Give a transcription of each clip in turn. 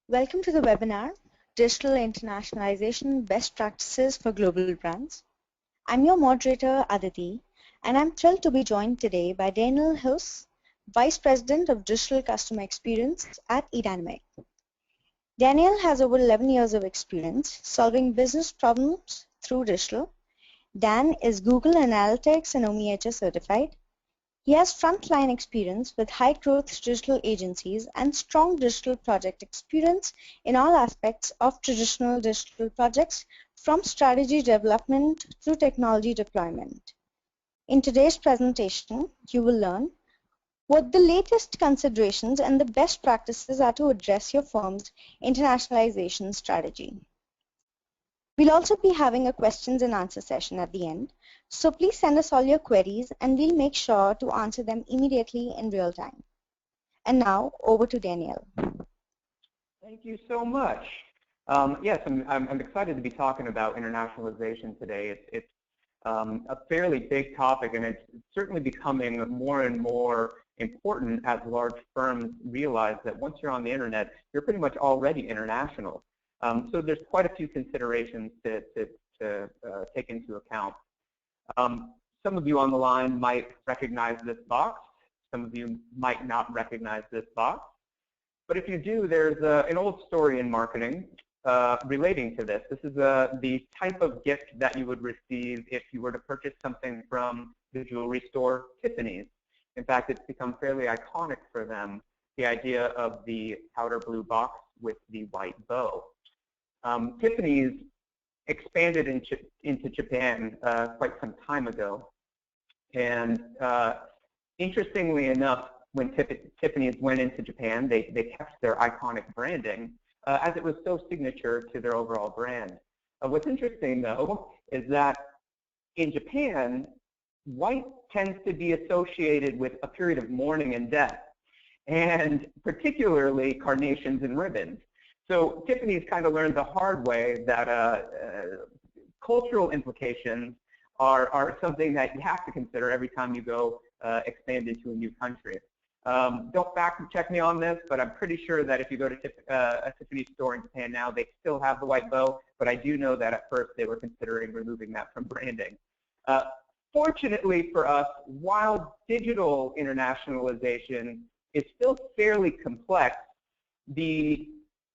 Welcome to the webinar, Digital Internationalization Best Practices for Global Brands. I'm your moderator, Aditi, and I'm thrilled to be joined today by Daniel Huss, Vice President of Digital Customer Experience at eDynamic. Daniel has over 11 years of experience solving business problems through digital. Dan is Google Analytics and OMIHS certified. He has frontline experience with high-growth digital agencies and strong digital project experience in all aspects of traditional digital projects, from strategy development to technology deployment. In today's presentation, you will learn what the latest considerations and the best practices are to address your firm's internationalization strategy. We'll also be having a questions and answer session at the end, so please send us all your queries and we'll make sure to answer them immediately in real time. And now, over to Daniel. Thank you so much. Yes, I'm excited to be talking about internationalization today. It's a fairly big topic, and it's certainly becoming more and more important as large firms realize that once you're on the internet, you're pretty much already international. So there's quite a few considerations to take into account. Some of you on the line might recognize this box. Some of you might not recognize this box. But if you do, there's an old story in marketing relating to this. This is the type of gift that you would receive if you were to purchase something from the jewelry store Tiffany's. In fact, it's become fairly iconic for them, the idea of the powder blue box with the white bow. Tiffany's expanded into Japan quite some time ago. And interestingly enough, when Tiffany's went into Japan, they kept their iconic branding as it was so signature to their overall brand. What's interesting, though, is that in Japan, white tends to be associated with a period of mourning and death, and particularly carnations and ribbons. So Tiffany's kind of learned the hard way that cultural implications are something that you have to consider every time you go expand into a new country. Don't fact check me on this, but I'm pretty sure that if you go to a Tiffany's store in Japan now, they still have the white bow, but I do know that at first they were considering removing that from branding. Fortunately for us, while digital internationalization is still fairly complex, the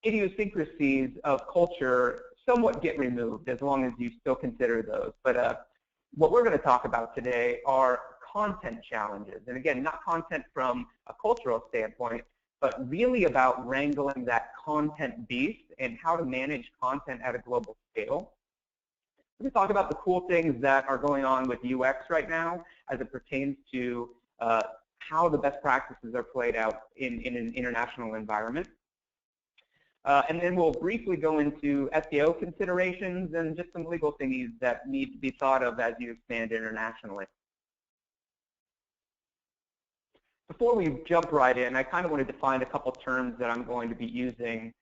idiosyncrasies of culture somewhat get removed as long as you still consider those. But what we're going to talk about today are content challenges. And again, not content from a cultural standpoint, but really about wrangling that content beast and how to manage content at a global scale. We're going to talk about the cool things that are going on with UX right now as it pertains to how the best practices are played out in an international environment. And then we'll briefly go into SEO considerations and just some legal thingies that need to be thought of as you expand internationally. Before we jump right in, I kind of want to define a couple terms that I'm going to be using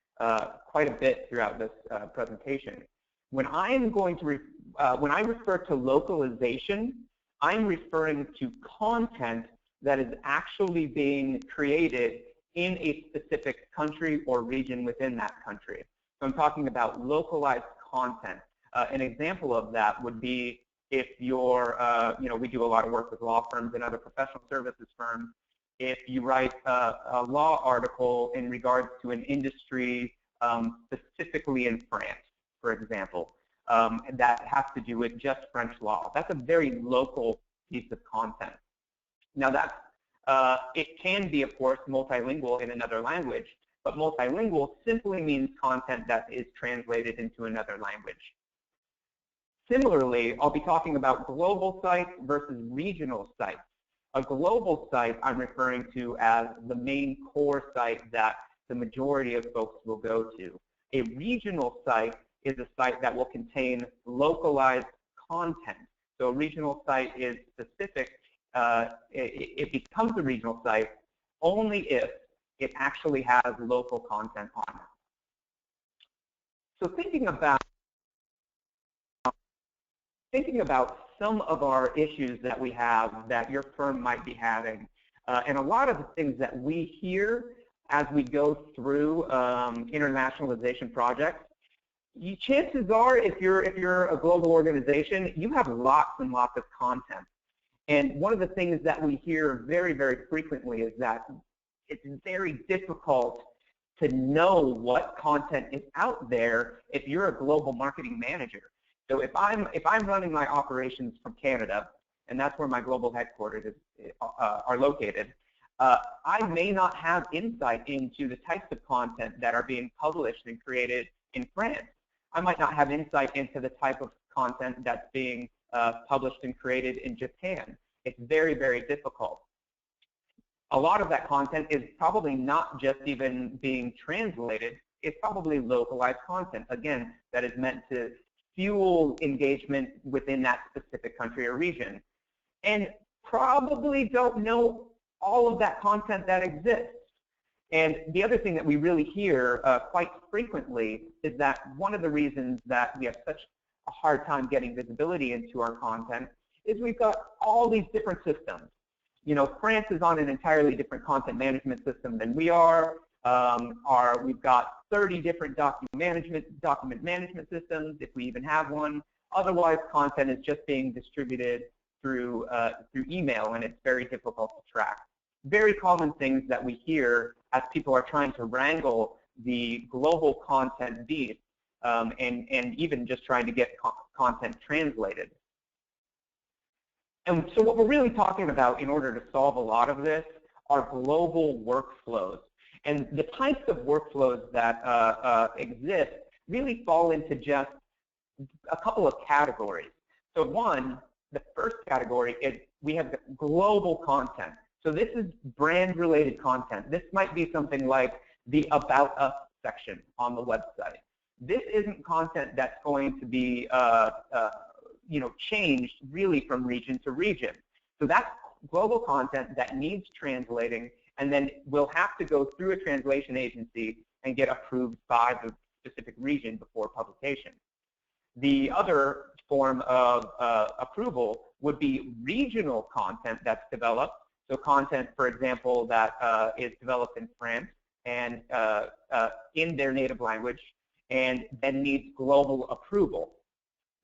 quite a bit throughout this presentation. When I refer to localization, I'm referring to content that is actually being created in a specific country or region within that country. So I'm talking about localized content. An example of that would be if you're, we do a lot of work with law firms and other professional services firms. If you write a law article in regards to an industry specifically in France, for example, that has to do with just French law. That's a very local piece of content. Now that's it can be, of course, multilingual in another language, but multilingual simply means content that is translated into another language. Similarly, I'll be talking about global sites versus regional sites. A global site I'm referring to as the main core site that the majority of folks will go to. A regional site is a site that will contain localized content. So a regional site is specific. It becomes a regional site only if it actually has local content on it. So thinking about some of our issues that we have that your firm might be having, and a lot of the things that we hear as we go through internationalization projects, chances are, if you're a global organization, you have lots and lots of content. And one of the things that we hear very, very frequently is that it's very difficult to know what content is out there if you're a global marketing manager. So if I'm running my operations from Canada, and that's where my global headquarters are located, I may not have insight into the types of content that are being published and created in France. I might not have insight into the type of content that's being published and created in Japan. It's very, very difficult. A lot of that content is probably not just even being translated. It's probably localized content, again, that is meant to fuel engagement within that specific country or region. And probably don't know all of that content that exists. And the other thing that we really hear quite frequently is that one of the reasons that we have such a hard time getting visibility into our content is we've got all these different systems. You know, France is on an entirely different content management system than we are. We've got 30 different document management systems, if we even have one. Otherwise, content is just being distributed through email, and it's very difficult to track. Very common things that we hear as people are trying to wrangle the global content beat, and even just trying to get content translated. And so what we're really talking about in order to solve a lot of this are global workflows. And the types of workflows that exist really fall into just a couple of categories. So one, the first category is we have the global content. So this is brand-related content. This might be something like the About Us section on the website. This isn't content that's going to be changed really from region to region. So that's global content that needs translating, and then will have to go through a translation agency and get approved by the specific region before publication. The other form of approval would be regional content that's developed. So content, for example, that is developed in France and in their native language, and then needs global approval.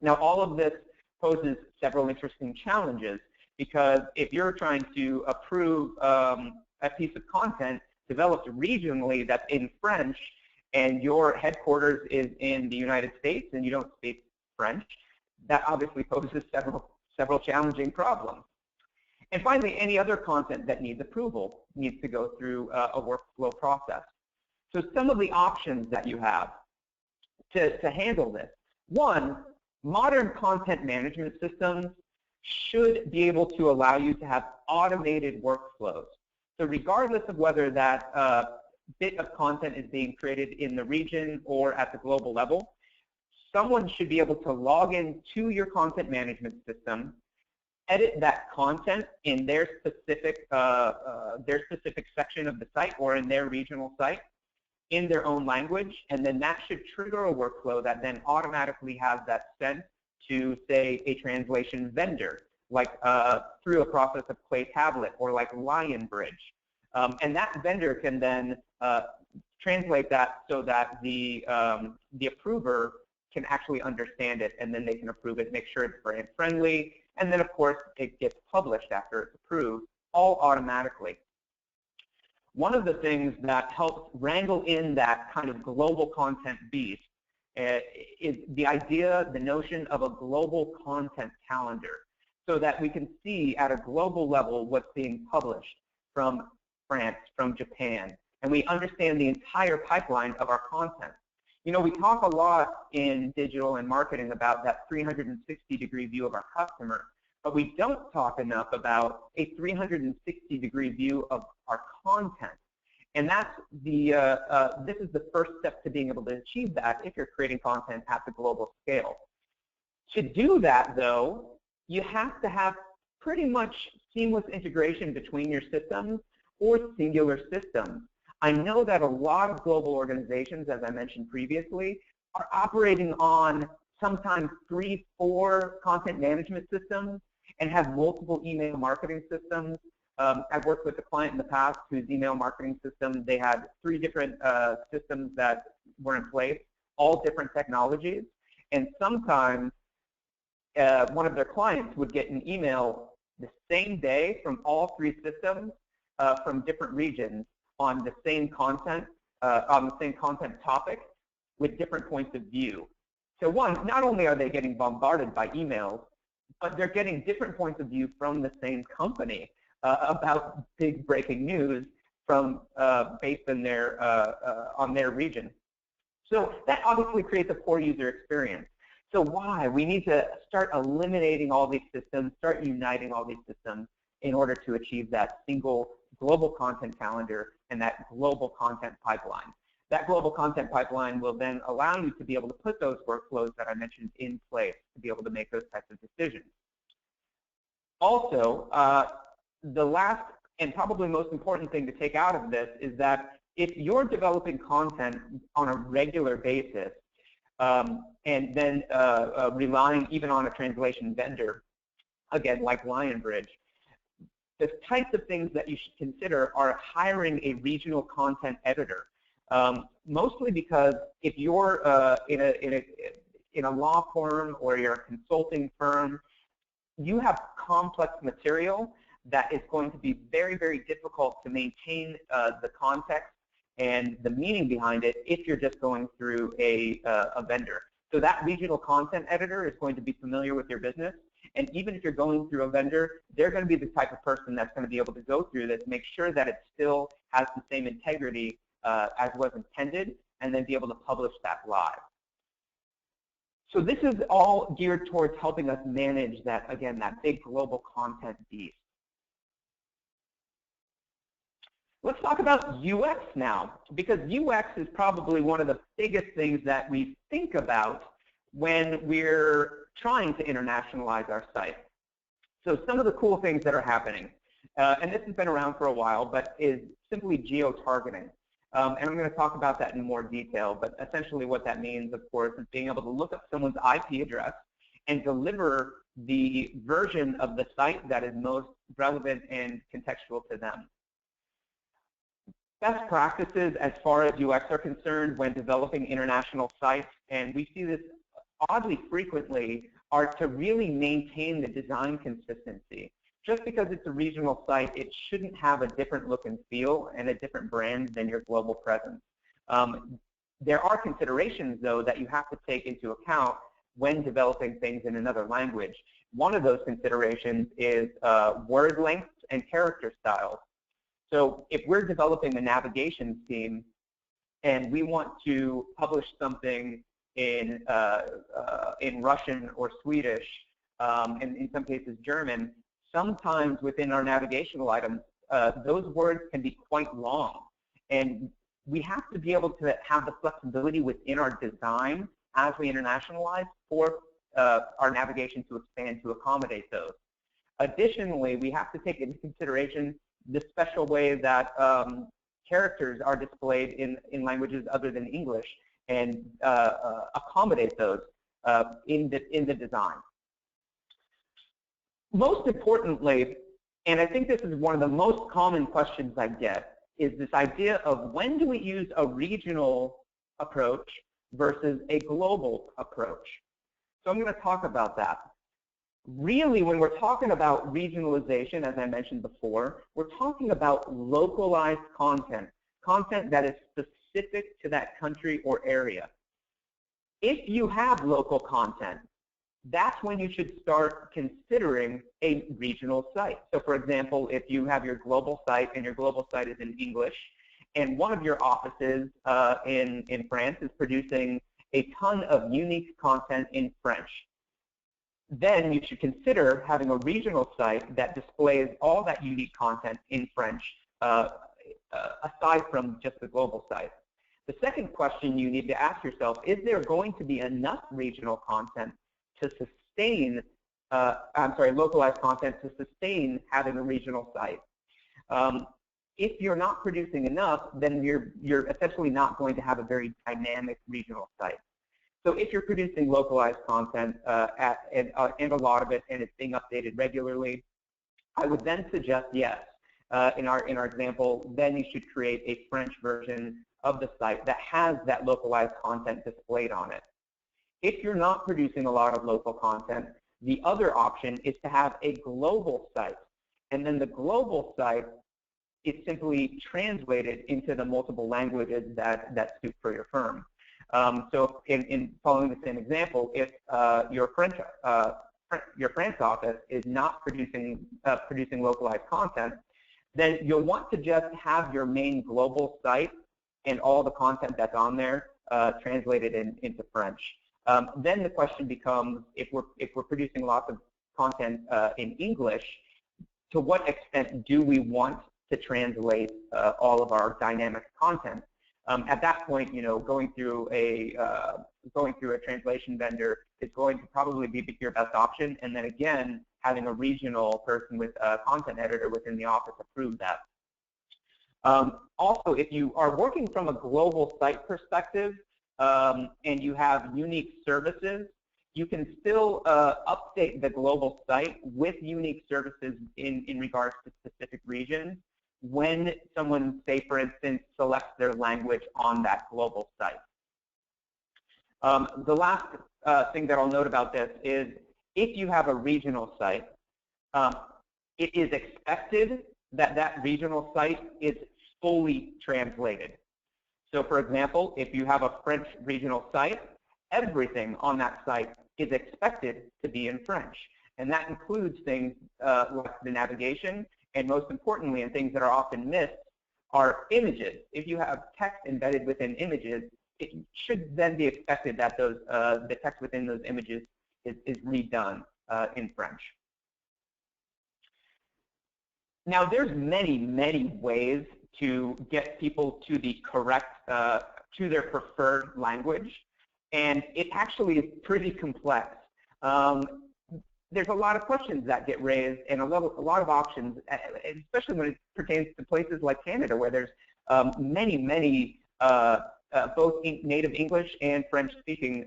Now, all of this poses several interesting challenges, because if you're trying to approve a piece of content developed regionally that's in French, and your headquarters is in the United States and you don't speak French, that obviously poses several challenging problems. And finally, any other content that needs approval needs to go through a workflow process. So some of the options that you have to handle this. One, modern content management systems should be able to allow you to have automated workflows. So regardless of whether that bit of content is being created in the region or at the global level, someone should be able to log in to your content management system, edit that content in their specific section of the site or in their regional site in their own language, and then that should trigger a workflow that then automatically has that sent to, say, a translation vendor, like through a process of Clay Tablet or like Lionbridge. And that vendor can then translate that so that the approver can actually understand it, and then they can approve it, make sure it's brand friendly, and then of course it gets published after it's approved, all automatically. One of the things that helps wrangle in that kind of global content beast is the idea, the notion of a global content calendar, so that we can see at a global level what's being published from France, from Japan, and we understand the entire pipeline of our content. You know, we talk a lot in digital and marketing about that 360-degree view of our customer, but we don't talk enough about a 360-degree view of our content. And that's this is the first step to being able to achieve that if you're creating content at the global scale. To do that, though, you have to have pretty much seamless integration between your systems or singular systems. I know that a lot of global organizations, as I mentioned previously, are operating on sometimes 3, 4 content management systems and have multiple email marketing systems. I've worked with a client in the past whose email marketing system, they had 3 different systems that were in place, all different technologies. And sometimes one of their clients would get an email the same day from all 3 systems from different regions on the same content topic with different points of view. So one, not only are they getting bombarded by emails, but they're getting different points of view from the same company about big breaking news from based on their region. So that obviously creates a poor user experience. So why? We need to start eliminating all these systems, start uniting all these systems in order to achieve that single global content calendar and that global content pipeline. That global content pipeline will then allow you to be able to put those workflows that I mentioned in place to be able to make those types of decisions. Also, the last and probably most important thing to take out of this is that if you're developing content on a regular basis and then relying even on a translation vendor, again, like Lionbridge, the types of things that you should consider are hiring a regional content editor. Mostly because if you're in a law firm or you're a consulting firm, you have complex material that is going to be very, very difficult to maintain the context and the meaning behind it if you're just going through a vendor. So that regional content editor is going to be familiar with your business. And even if you're going through a vendor, they're going to be the type of person that's going to be able to go through this, make sure that it still has the same integrity as was intended, and then be able to publish that live. So this is all geared towards helping us manage that, again, that big global content beast. Let's talk about UX now, because UX is probably one of the biggest things that we think about when we're trying to internationalize our site. So some of the cool things that are happening, and this has been around for a while, but is simply geo-targeting. And I'm going to talk about that in more detail, but essentially what that means, of course, is being able to look up someone's IP address and deliver the version of the site that is most relevant and contextual to them. Best practices as far as UX are concerned when developing international sites, and we see this oddly frequently, are to really maintain the design consistency. Just because it's a regional site, it shouldn't have a different look and feel and a different brand than your global presence. There are considerations, though, that you have to take into account when developing things in another language. One of those considerations is word lengths and character styles. So if we're developing a navigation scheme and we want to publish something in Russian or Swedish, and in some cases German, sometimes within our navigational items, those words can be quite long. And we have to be able to have the flexibility within our design as we internationalize for our navigation to expand to accommodate those. Additionally, we have to take into consideration the special way that characters are displayed in languages other than English and accommodate those in the design. Most importantly, and I think this is one of the most common questions I get, is this idea of when do we use a regional approach versus a global approach. So I'm going to talk about that. Really, when we're talking about regionalization, as I mentioned before, we're talking about localized content, content that is specific to that country or area. If you have local content, that's when you should start considering a regional site. So for example, if you have your global site and your global site is in English, and one of your offices in France is producing a ton of unique content in French, then you should consider having a regional site that displays all that unique content in French, aside from just the global site. The second question you need to ask yourself, is there going to be enough regional content to sustain, localized content to sustain having a regional site? If you're not producing enough, then you're essentially not going to have a very dynamic regional site. So if you're producing localized content and a lot of it, and it's being updated regularly, I would then suggest, yes, in our example, then you should create a French version of the site that has that localized content displayed on it. If you're not producing a lot of local content, the other option is to have a global site. And then the global site is simply translated into the multiple languages that suit for your firm. So in following the same example, if your France office is not producing localized content, then you'll want to just have your main global site and all the content that's on there translated into French. Then the question becomes, if we're producing lots of content in English, to what extent do we want to translate all of our dynamic content? At that point, going through a translation vendor is going to probably be your best option. And then again, having a regional person with a content editor within the office approve that. Also, if you are working from a global site perspective and you have unique services, you can still update the global site with unique services in regards to specific regions when someone, say for instance, selects their language on that global site. The last thing that I'll note about this is if you have a regional site, it is expected that that regional site is fully translated. So for example, if you have a French regional site, everything on that site is expected to be in French. And that includes things like the navigation, and most importantly, and things that are often missed, are images. If you have text embedded within images, it should then be expected that the text within those images is redone in French. Now, there's many, many ways to get people to the correct, to their preferred language, and it actually is pretty complex. There's a lot of questions that get raised and a lot of options, especially when it pertains to places like Canada, where there's many both native English and French-speaking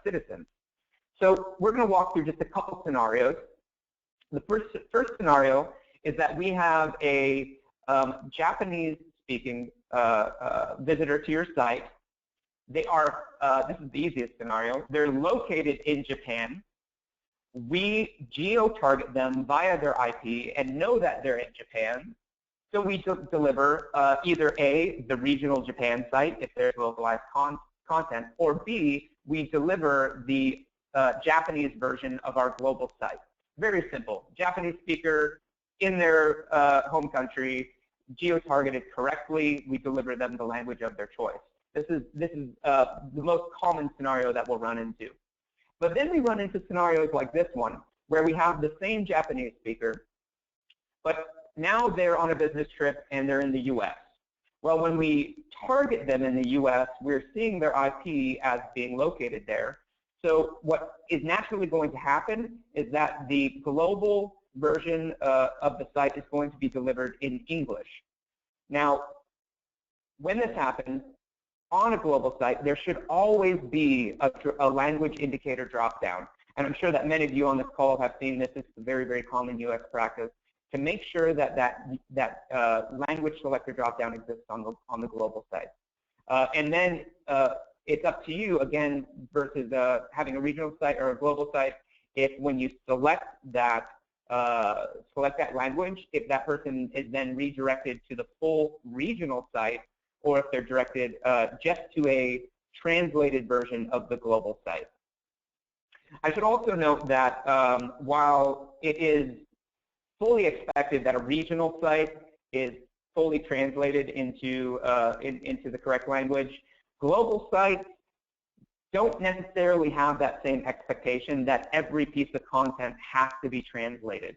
citizens. So we're going to walk through just a couple scenarios. The first scenario is that we have a Japanese-speaking visitor to your site. They are, this is the easiest scenario, they're located in Japan. We geo-target them via their IP and know that they're in Japan. So we deliver either A, the regional Japan site, if there's localized content, or B, we deliver the Japanese version of our global site. Very simple. Japanese speaker in their home country, geo-targeted correctly, we deliver them the language of their choice. This is the most common scenario that we'll run into. But then we run into scenarios like this one, where we have the same Japanese speaker, but now they're on a business trip and they're in the US. Well, when we target them in the US, we're seeing their IP as being located there. So what is naturally going to happen is that the global version of the site is going to be delivered in English. Now, when this happens, on a global site, there should always be a language indicator drop-down. And I'm sure that many of you on this call have seen this. It's a very, very common UX practice to make sure that language selector drop-down exists on the global site. And then it's up to you, again, versus having a regional site or a global site, if when you select that language, if that person is then redirected to the full regional site, or if they're directed just to a translated version of the global site. I should also note that while it is fully expected that a regional site is fully translated into the correct language, global sites don't necessarily have that same expectation that every piece of content has to be translated.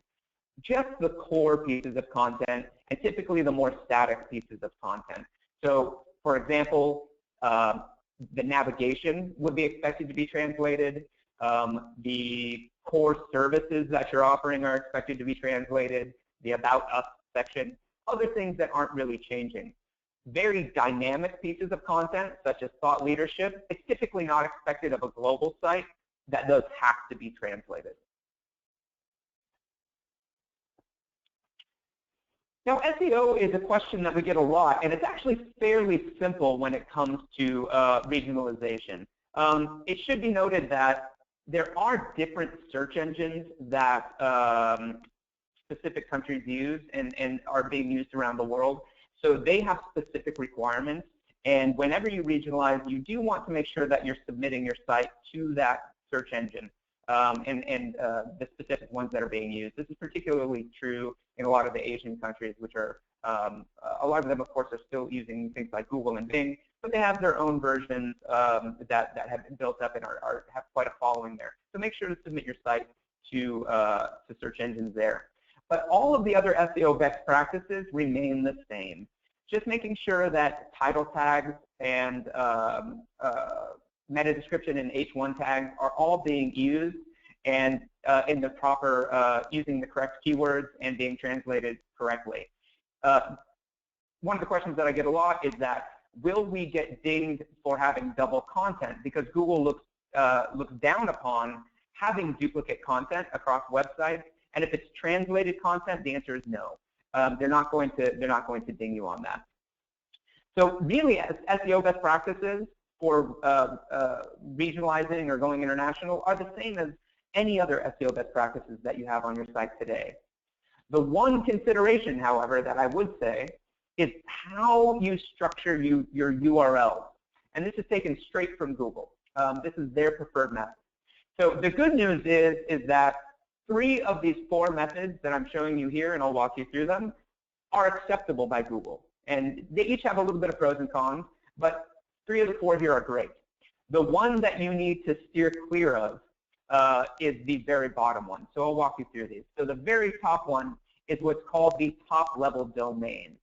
Just the core pieces of content, and typically the more static pieces of content. So, for example, the navigation would be expected to be translated. The core services that you're offering are expected to be translated. The About Us section. Other things that aren't really changing. Very dynamic pieces of content, such as thought leadership, it's typically not expected of a global site. That does have to be translated. Now, SEO is a question that we get a lot, and it's actually fairly simple when it comes to regionalization. It should be noted that there are different search engines that specific countries use and are being used around the world. So they have specific requirements, and whenever you regionalize, you do want to make sure that you're submitting your site to that search engine and the specific ones that are being used. This is particularly true in a lot of the Asian countries, which are, a lot of them, of course, are still using things like Google and Bing, but they have their own versions that have been built up and have quite a following there. So make sure to submit your site to search engines there. But all of the other SEO best practices remain the same. Just making sure that title tags and meta description and H1 tags are all being used and in the proper, using the correct keywords and being translated correctly. One of the questions that I get a lot is that, will we get dinged for having double content? Because Google looks down upon having duplicate content across websites, and if it's translated content, the answer is no. They're not going to ding you on that. So really, SEO best practices for regionalizing or going international are the same as any other SEO best practices that you have on your site today. The one consideration, however, that I would say is how you structure your URLs. And this is taken straight from Google. This is their preferred method. So the good news is that 3 of these 4 methods that I'm showing you here, and I'll walk you through them, are acceptable by Google. And they each have a little bit of pros and cons, but 3 of the 4 here are great. The one that you need to steer clear of is the very bottom one. So I'll walk you through these. So the very top one is what's called the top-level domain.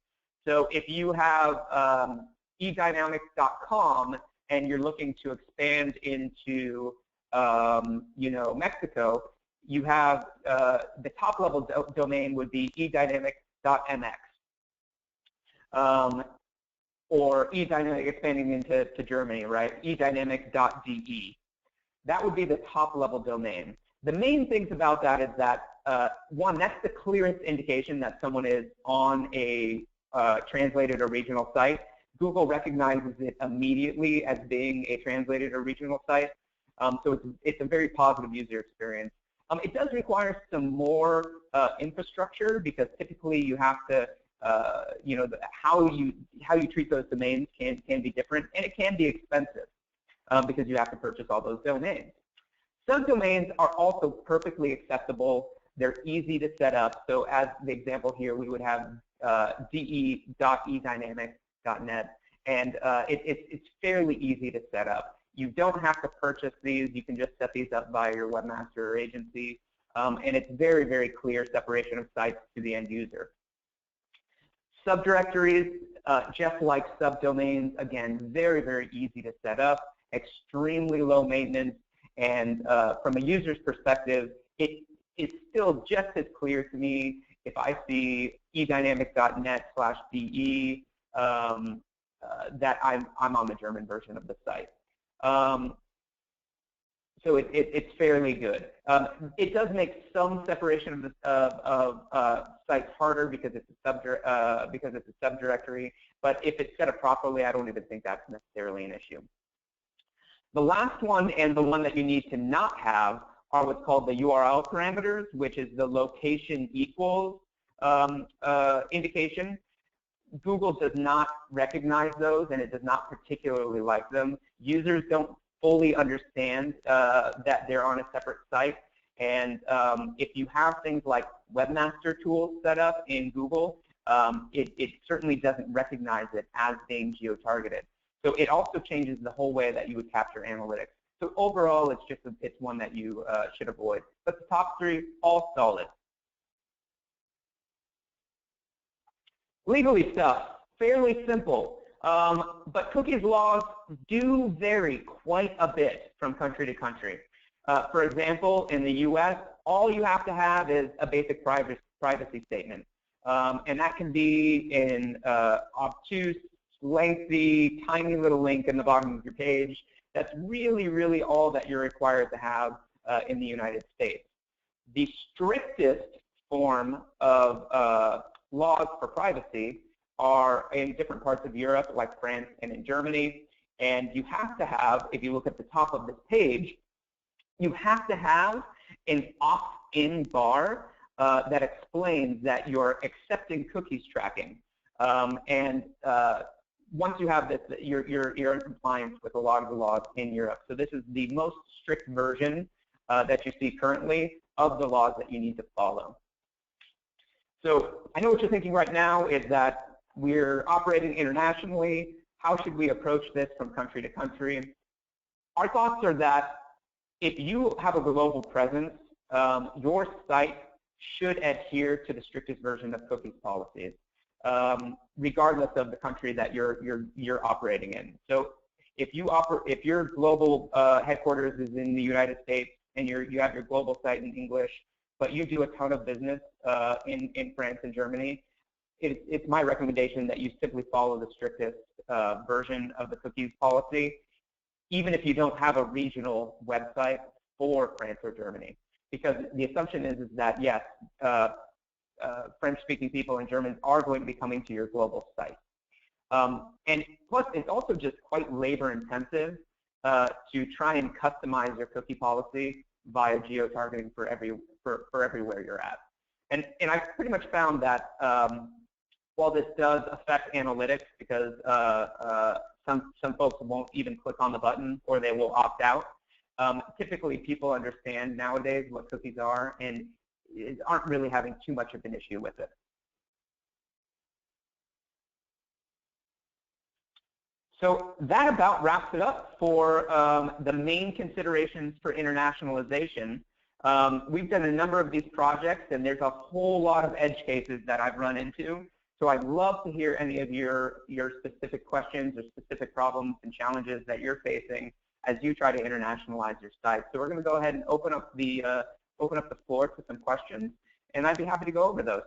So if you have edynamics.com and you're looking to expand into Mexico, you have the top-level domain would be edynamics.mx. Or edynamic expanding into Germany, right? edynamic.de. That would be the top-level domain. The main things about that is that, one, that's the clearest indication that someone is on a translated or regional site. Google recognizes it immediately as being a translated or regional site. So it's a very positive user experience. It does require some more infrastructure because typically you have to, how you treat those domains can be different, and it can be expensive because you have to purchase all those domains. Subdomains are also perfectly accessible. They're easy to set up. So as the example here, we would have de.edynamics.net, and it's fairly easy to set up. You don't have to purchase these. You can just set these up by your webmaster or agency, and it's very, very clear separation of sites to the end user. Subdirectories, just like subdomains, again, very, very easy to set up, extremely low maintenance, and from a user's perspective, it is still just as clear to me if I see edynamic.net/de that I'm on the German version of the site. So it's fairly good. It does make some separation of sites harder because it's a subdirectory. But if it's set up properly, I don't even think that's necessarily an issue. The last one, and the one that you need to not have, are what's called the URL parameters, which is the location equals indication. Google does not recognize those, and it does not particularly like them. Users don't fully understand that they're on a separate site. And if you have things like webmaster tools set up in Google, it certainly doesn't recognize it as being geo-targeted. So it also changes the whole way that you would capture analytics. So overall, it's one that you should avoid. But the top 3, all solid. Legally stuff, fairly simple. But cookies laws do vary quite a bit from country to country. For example, in the US, all you have to have is a basic privacy statement. And that can be an obtuse, lengthy, tiny little link in the bottom of your page. That's really, really all that you're required to have in the United States. The strictest form of laws for privacy are in different parts of Europe, like France and in Germany. And you have to have, if you look at the top of this page, you have to have an opt-in bar that explains that you're accepting cookies tracking. Once you have this, you're in compliance with a lot of the laws in Europe. So this is the most strict version that you see currently of the laws that you need to follow. So I know what you're thinking right now is that we're operating internationally. How should we approach this from country to country? Our thoughts are that if you have a global presence, your site should adhere to the strictest version of cookies policies, regardless of the country that you're operating in. So if your global headquarters is in the United States and you have your global site in English, but you do a ton of business in France and Germany, it's my recommendation that you simply follow the strictest version of the cookies policy, even if you don't have a regional website for France or Germany. Because the assumption is that, yes, French-speaking people and Germans are going to be coming to your global site. And plus, it's also just quite labor-intensive to try and customize your cookie policy via geo-targeting for everywhere you're at. And I've pretty much found that while this does affect analytics, because some folks won't even click on the button or they will opt out, typically people understand nowadays what cookies are and aren't really having too much of an issue with it. So that about wraps it up for the main considerations for internationalization. We've done a number of these projects, and there's a whole lot of edge cases that I've run into. So I'd love to hear any of your specific questions or specific problems and challenges that you're facing as you try to internationalize your site. So we're going to go ahead and open up the floor to some questions, and I'd be happy to go over those.